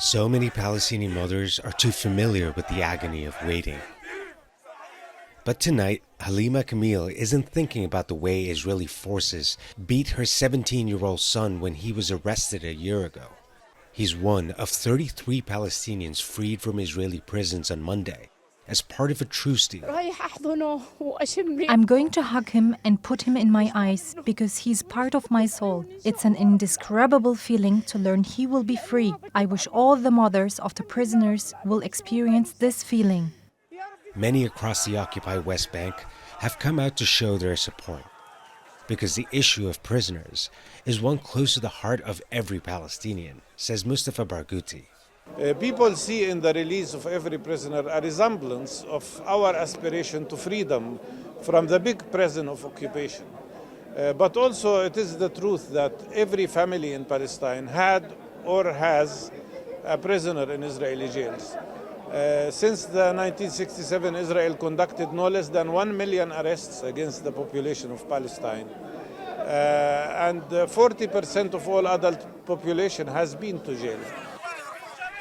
So many Palestinian mothers are too familiar with the agony of waiting. But tonight, Halima Camille isn't thinking about the way Israeli forces beat her 17-year-old son when he was arrested a year ago. He's one of 33 Palestinians freed from Israeli prisons on Monday as part of a truce deal. I'm going to hug him and put him in my eyes because he's part of my soul. It's an indescribable feeling to learn he will be free. I wish all the mothers of the prisoners will experience this feeling. Many across the occupied West Bank have come out to show their support because the issue of prisoners is one close to the heart of every Palestinian, says Mustafa Barghouti. People see in the release of every prisoner a resemblance of our aspiration to freedom from the big prison of occupation. But also it is the truth that every family in Palestine had or has a prisoner in Israeli jails. Since the 1967, Israel conducted no less than 1 million arrests against the population of Palestine. And 40% of all adult population has been to jail.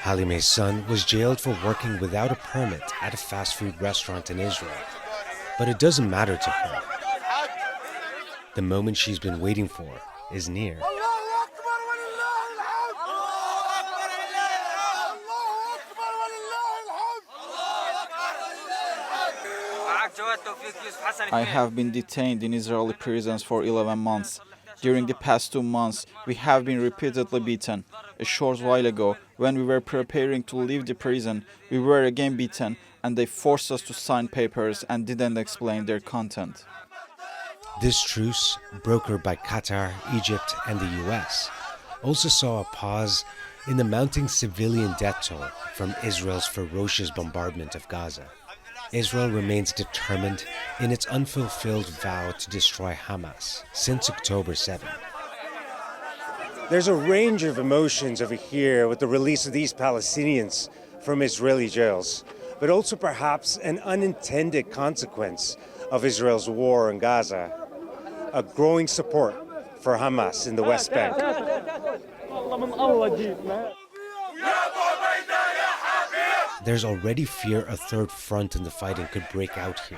Halime's son was jailed for working without a permit at a fast food restaurant in Israel. But it doesn't matter to her. The moment she's been waiting for is near. I have been detained in Israeli prisons for 11 months. During the past 2 months, we have been repeatedly beaten. A short while ago, when we were preparing to leave the prison, we were again beaten, and they forced us to sign papers and didn't explain their content. This truce, brokered by Qatar, Egypt, and the US, also saw a pause in the mounting civilian death toll from Israel's ferocious bombardment of Gaza. Israel remains determined in its unfulfilled vow to destroy Hamas since October 7. There's a range of emotions over here with the release of these Palestinians from Israeli jails, but also perhaps an unintended consequence of Israel's war in Gaza, a growing support for Hamas in the West Bank. There's already fear a third front in the fighting could break out here.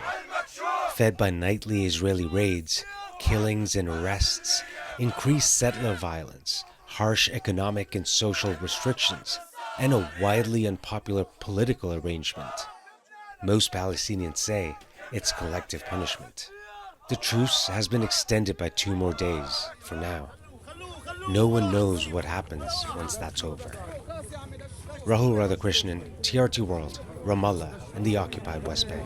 Fed by nightly Israeli raids, killings and arrests, increased settler violence, harsh economic and social restrictions, and a widely unpopular political arrangement. Most Palestinians say it's collective punishment. The truce has been extended by 2 more days for now. No one knows what happens once that's over. Rahul Radhakrishnan, TRT World, Ramallah, and the occupied West Bank.